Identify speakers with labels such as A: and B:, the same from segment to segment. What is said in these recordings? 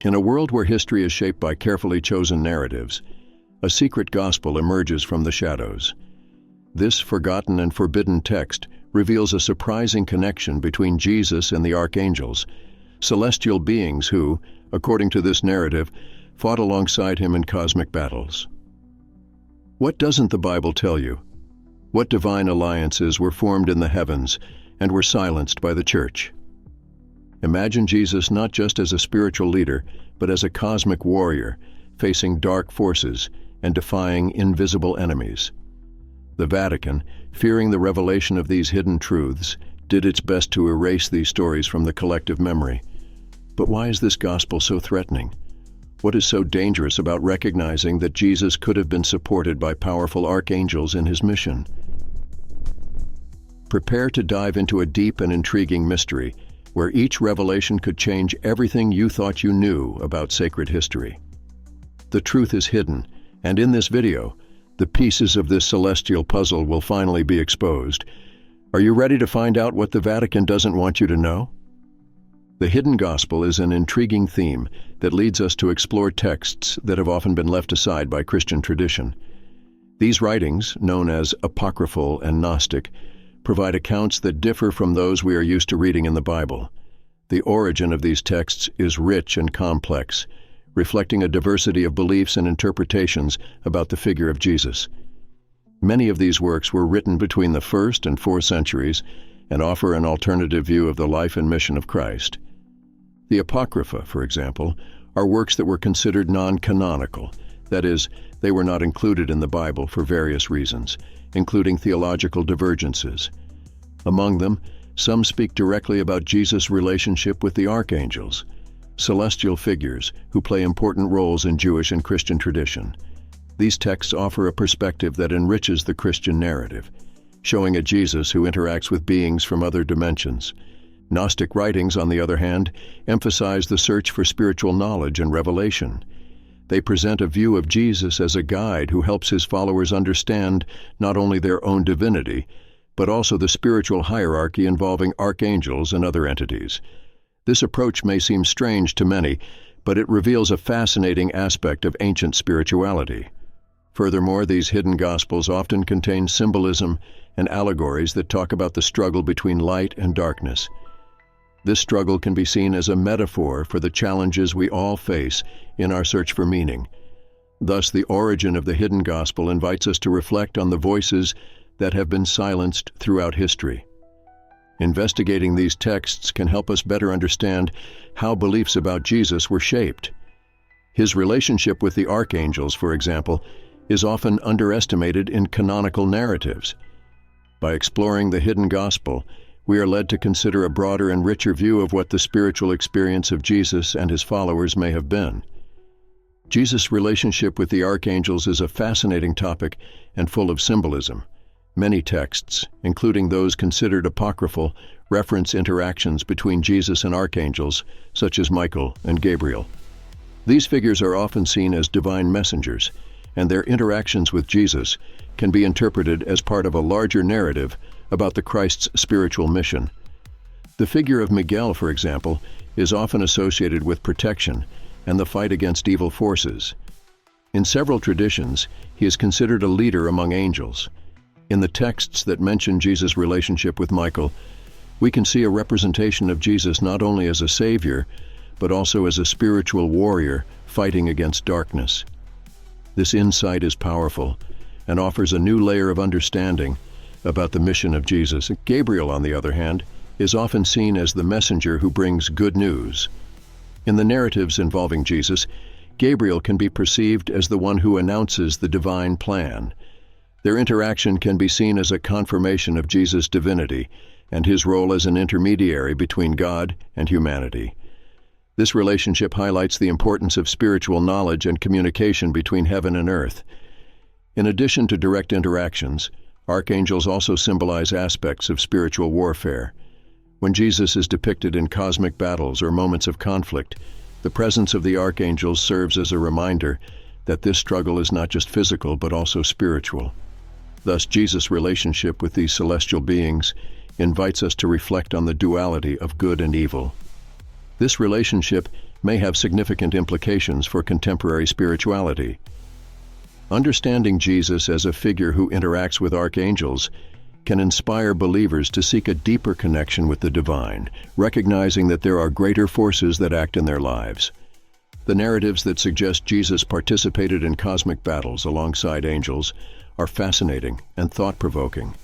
A: In a world where history is shaped by carefully chosen narratives, a secret gospel emerges from the shadows. This forgotten and forbidden text reveals a surprising connection between Jesus and the Archangels, celestial beings who, according to this narrative, fought alongside him in cosmic battles. What doesn't the Bible tell you? What divine alliances were formed in the heavens and were silenced by the Church? Imagine Jesus not just as a spiritual leader, but as a cosmic warrior, facing dark forces and defying invisible enemies. The Vatican, fearing the revelation of these hidden truths, did its best to erase these stories from the collective memory. But why is this gospel so threatening? What is so dangerous about recognizing that Jesus could have been supported by powerful archangels in his mission? Prepare to dive into a deep and intriguing mystery, where each revelation could change everything you thought you knew about sacred history. The truth is hidden, and in this video, the pieces of this celestial puzzle will finally be exposed. Are you ready to find out what the Vatican doesn't want you to know? The hidden gospel is an intriguing theme that leads us to explore texts that have often been left aside by Christian tradition. These writings, known as apocryphal and Gnostic, provide accounts that differ from those we are used to reading in the Bible. The origin of these texts is rich and complex, reflecting a diversity of beliefs and interpretations about the figure of Jesus. Many of these works were written between the 1st and 4th centuries and offer an alternative view of the life and mission of Christ. The Apocrypha, for example, are works that were considered non-canonical. That is, they were not included in the Bible for various reasons, including theological divergences. Among them, some speak directly about Jesus' relationship with the archangels, celestial figures who play important roles in Jewish and Christian tradition. These texts offer a perspective that enriches the Christian narrative, showing a Jesus who interacts with beings from other dimensions. Gnostic writings, on the other hand, emphasize the search for spiritual knowledge and revelation. They present a view of Jesus as a guide who helps his followers understand not only their own divinity, but also the spiritual hierarchy involving archangels and other entities. This approach may seem strange to many, but it reveals a fascinating aspect of ancient spirituality. Furthermore, these hidden gospels often contain symbolism and allegories that talk about the struggle between light and darkness. This struggle can be seen as a metaphor for the challenges we all face in our search for meaning. Thus, the origin of the hidden gospel invites us to reflect on the voices that have been silenced throughout history. Investigating these texts can help us better understand how beliefs about Jesus were shaped. His relationship with the archangels, for example, is often underestimated in canonical narratives. By exploring the hidden gospel, we are led to consider a broader and richer view of what the spiritual experience of Jesus and his followers may have been. Jesus' relationship with the archangels is a fascinating topic and full of symbolism. Many texts, including those considered apocryphal, reference interactions between Jesus and archangels, such as Michael and Gabriel. These figures are often seen as divine messengers, and their interactions with Jesus can be interpreted as part of a larger narrative about the Christ's spiritual mission. The figure of Miguel, for example, is often associated with protection and the fight against evil forces. In several traditions, he is considered a leader among angels. In the texts that mention Jesus' relationship with Michael, we can see a representation of Jesus not only as a savior, but also as a spiritual warrior fighting against darkness. This insight is powerful and offers a new layer of understanding about the mission of Jesus. Gabriel, on the other hand, is often seen as the messenger who brings good news. In the narratives involving Jesus, Gabriel can be perceived as the one who announces the divine plan. Their interaction can be seen as a confirmation of Jesus' divinity and his role as an intermediary between God and humanity. This relationship highlights the importance of spiritual knowledge and communication between heaven and earth. In addition to direct interactions, archangels also symbolize aspects of spiritual warfare. When Jesus is depicted in cosmic battles or moments of conflict, the presence of the archangels serves as a reminder that this struggle is not just physical but also spiritual. Thus, Jesus' relationship with these celestial beings invites us to reflect on the duality of good and evil. This relationship may have significant implications for contemporary spirituality. Understanding Jesus as a figure who interacts with archangels can inspire believers to seek a deeper connection with the divine, recognizing that there are greater forces that act in their lives. The narratives that suggest Jesus participated in cosmic battles alongside angels are fascinating and thought-provoking.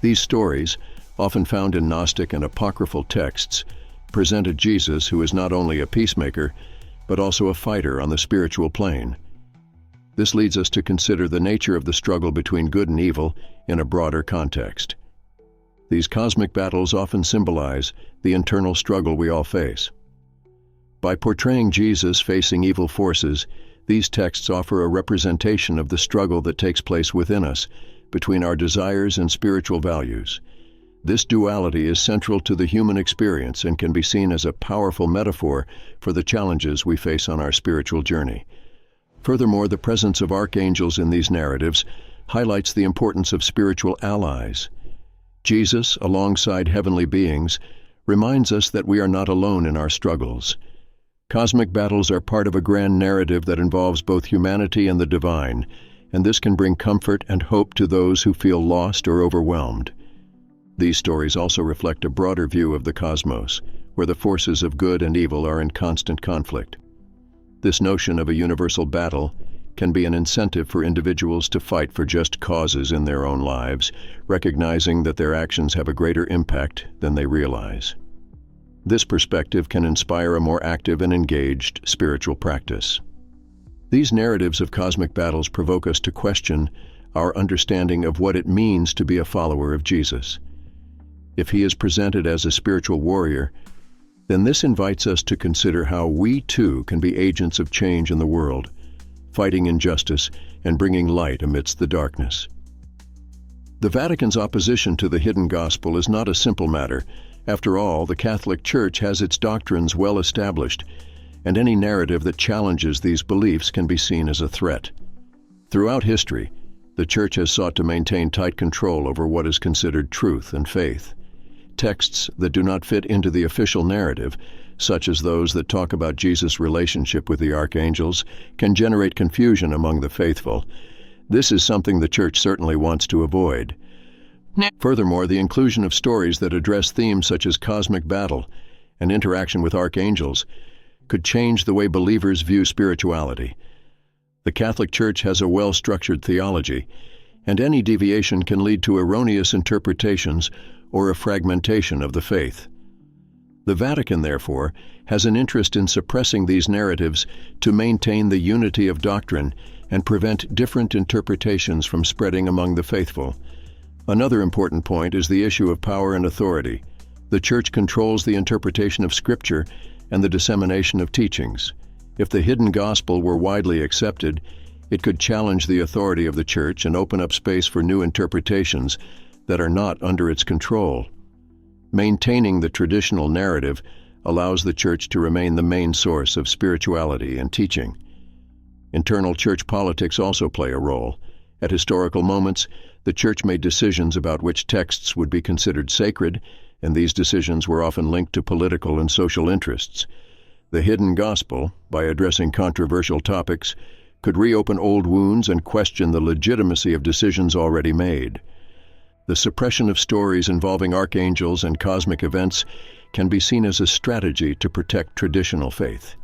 A: These stories, often found in Gnostic and apocryphal texts, present a Jesus who is not only a peacemaker, but also a fighter on the spiritual plane. This leads us to consider the nature of the struggle between good and evil in a broader context. These cosmic battles often symbolize the internal struggle we all face. By portraying Jesus facing evil forces, these texts offer a representation of the struggle that takes place within us, between our desires and spiritual values. This duality is central to the human experience and can be seen as a powerful metaphor for the challenges we face on our spiritual journey. Furthermore, the presence of archangels in these narratives highlights the importance of spiritual allies. Jesus, alongside heavenly beings, reminds us that we are not alone in our struggles. Cosmic battles are part of a grand narrative that involves both humanity and the divine, and this can bring comfort and hope to those who feel lost or overwhelmed. These stories also reflect a broader view of the cosmos, where the forces of good and evil are in constant conflict. This notion of a universal battle can be an incentive for individuals to fight for just causes in their own lives, recognizing that their actions have a greater impact than they realize. This perspective can inspire a more active and engaged spiritual practice. These narratives of cosmic battles provoke us to question our understanding of what it means to be a follower of Jesus. If he is presented as a spiritual warrior, then this invites us to consider how we too can be agents of change in the world, fighting injustice and bringing light amidst the darkness. The Vatican's opposition to the hidden gospel is not a simple matter. After all, the Catholic Church has its doctrines well established, and any narrative that challenges these beliefs can be seen as a threat. Throughout history, the Church has sought to maintain tight control over what is considered truth and faith. Texts that do not fit into the official narrative, such as those that talk about Jesus' relationship with the archangels, can generate confusion among the faithful. This is something the Church certainly wants to avoid. Furthermore, the inclusion of stories that address themes such as cosmic battle and interaction with archangels could change the way believers view spirituality. The Catholic Church has a well-structured theology, and any deviation can lead to erroneous interpretations or a fragmentation of the faith. The Vatican, therefore, has an interest in suppressing these narratives to maintain the unity of doctrine and prevent different interpretations from spreading among the faithful. Another important point is the issue of power and authority. The Church controls the interpretation of Scripture and the dissemination of teachings. If the hidden gospel were widely accepted, it could challenge the authority of the Church and open up space for new interpretations that are not under its control. Maintaining the traditional narrative allows the Church to remain the main source of spirituality and teaching. Internal Church politics also play a role. At historical moments, the Church made decisions about which texts would be considered sacred, and these decisions were often linked to political and social interests. The hidden gospel, by addressing controversial topics, could reopen old wounds and question the legitimacy of decisions already made. The suppression of stories involving archangels and cosmic events can be seen as a strategy to protect traditional faith.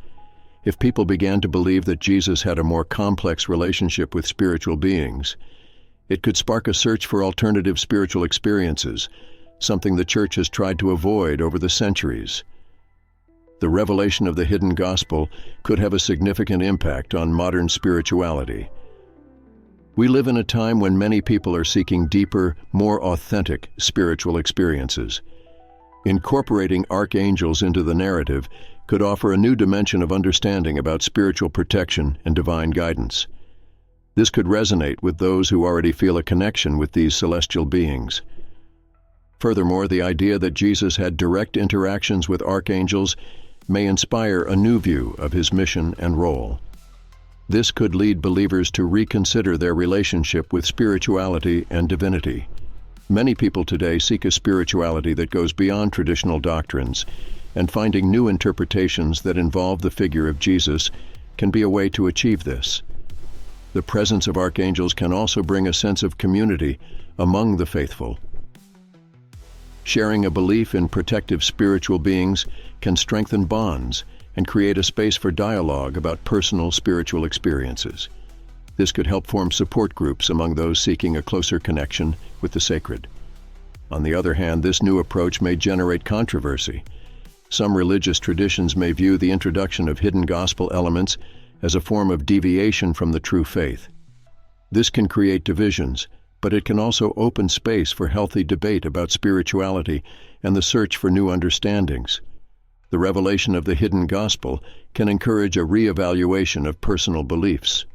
A: If people began to believe that Jesus had a more complex relationship with spiritual beings, it could spark a search for alternative spiritual experiences, something the Church has tried to avoid over the centuries. The revelation of the hidden gospel could have a significant impact on modern spirituality. We live in a time when many people are seeking deeper, more authentic spiritual experiences. Incorporating archangels into the narrative could offer a new dimension of understanding about spiritual protection and divine guidance. This could resonate with those who already feel a connection with these celestial beings. Furthermore, the idea that Jesus had direct interactions with archangels may inspire a new view of his mission and role. This could lead believers to reconsider their relationship with spirituality and divinity. Many people today seek a spirituality that goes beyond traditional doctrines, and finding new interpretations that involve the figure of Jesus can be a way to achieve this. The presence of archangels can also bring a sense of community among the faithful. Sharing a belief in protective spiritual beings can strengthen bonds and create a space for dialogue about personal spiritual experiences. This could help form support groups among those seeking a closer connection with the sacred. On the other hand, this new approach may generate controversy. Some religious traditions may view the introduction of hidden gospel elements as a form of deviation from the true faith. This can create divisions, but it can also open space for healthy debate about spirituality and the search for new understandings. The revelation of the hidden gospel can encourage a re-evaluation of personal beliefs.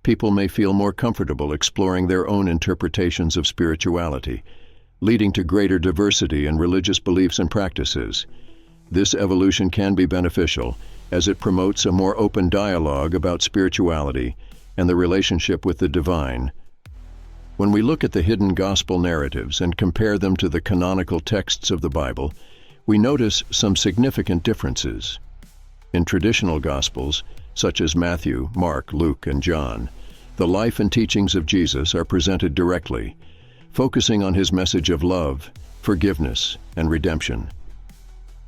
A: People may feel more comfortable exploring their own interpretations of spirituality, leading to greater diversity in religious beliefs and practices. This evolution can be beneficial, as it promotes a more open dialogue about spirituality and the relationship with the divine. When we look at the hidden gospel narratives and compare them to the canonical texts of the Bible, we notice some significant differences. In traditional gospels, such as Matthew, Mark, Luke, and John, the life and teachings of Jesus are presented directly, focusing on his message of love, forgiveness, and redemption.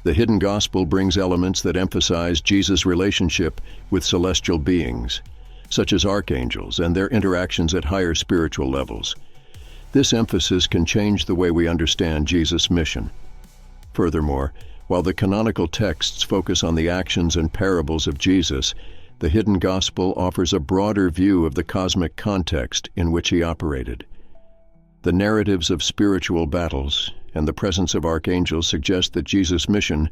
A: The hidden gospel brings elements that emphasize Jesus' relationship with celestial beings, such as archangels and their interactions at higher spiritual levels. This emphasis can change the way we understand Jesus' mission. Furthermore, while the canonical texts focus on the actions and parables of Jesus, the hidden gospel offers a broader view of the cosmic context in which he operated. The narratives of spiritual battles and the presence of archangels suggest that Jesus' mission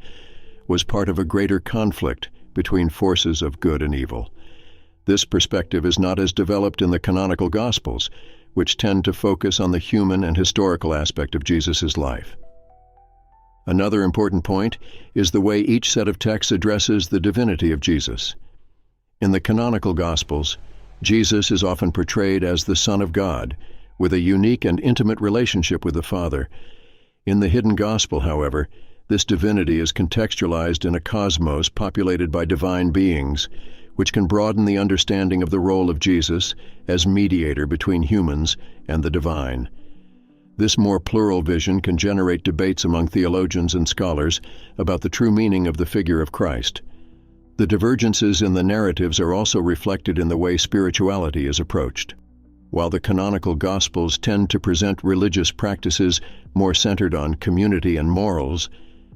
A: was part of a greater conflict between forces of good and evil. This perspective is not as developed in the canonical Gospels, which tend to focus on the human and historical aspect of Jesus' life. Another important point is the way each set of texts addresses the divinity of Jesus. In the canonical Gospels, Jesus is often portrayed as the Son of God, with a unique and intimate relationship with the Father. In the hidden Gospel, however, this divinity is contextualized in a cosmos populated by divine beings, which can broaden the understanding of the role of Jesus as mediator between humans and the divine. This more plural vision can generate debates among theologians and scholars about the true meaning of the figure of Christ. The divergences in the narratives are also reflected in the way spirituality is approached. While the canonical Gospels tend to present religious practices more centered on community and morals,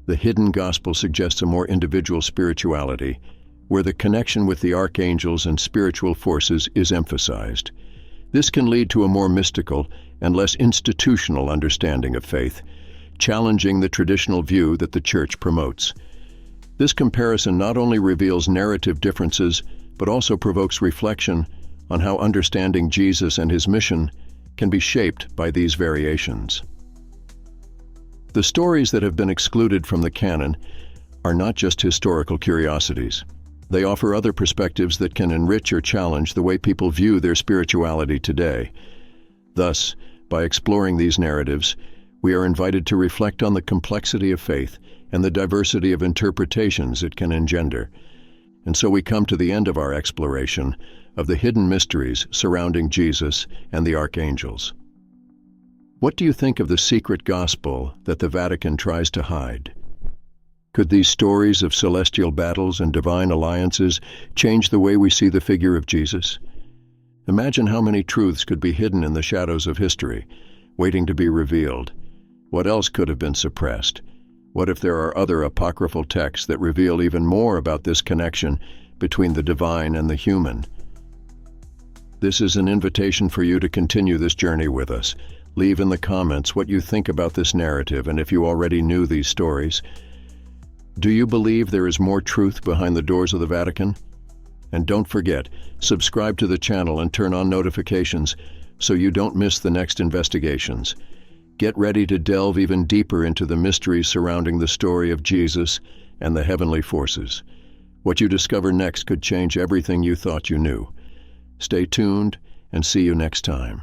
A: the hidden Gospel suggests a more individual spirituality, where the connection with the archangels and spiritual forces is emphasized. This can lead to a more mystical and less institutional understanding of faith, challenging the traditional view that the Church promotes. This comparison not only reveals narrative differences, but also provokes reflection on how understanding Jesus and his mission can be shaped by these variations. The stories that have been excluded from the canon are not just historical curiosities. They offer other perspectives that can enrich or challenge the way people view their spirituality today. Thus, by exploring these narratives, we are invited to reflect on the complexity of faith and the diversity of interpretations it can engender. And so we come to the end of our exploration of the hidden mysteries surrounding Jesus and the archangels. What do you think of the secret gospel that the Vatican tries to hide? Could these stories of celestial battles and divine alliances change the way we see the figure of Jesus? Imagine how many truths could be hidden in the shadows of history, waiting to be revealed. What else could have been suppressed? What if there are other apocryphal texts that reveal even more about this connection between the divine and the human? This is an invitation for you to continue this journey with us. Leave in the comments what you think about this narrative and if you already knew these stories. Do you believe there is more truth behind the doors of the Vatican? And don't forget, subscribe to the channel and turn on notifications so you don't miss the next investigations. Get ready to delve even deeper into the mysteries surrounding the story of Jesus and the heavenly forces. What you discover next could change everything you thought you knew. Stay tuned and see you next time.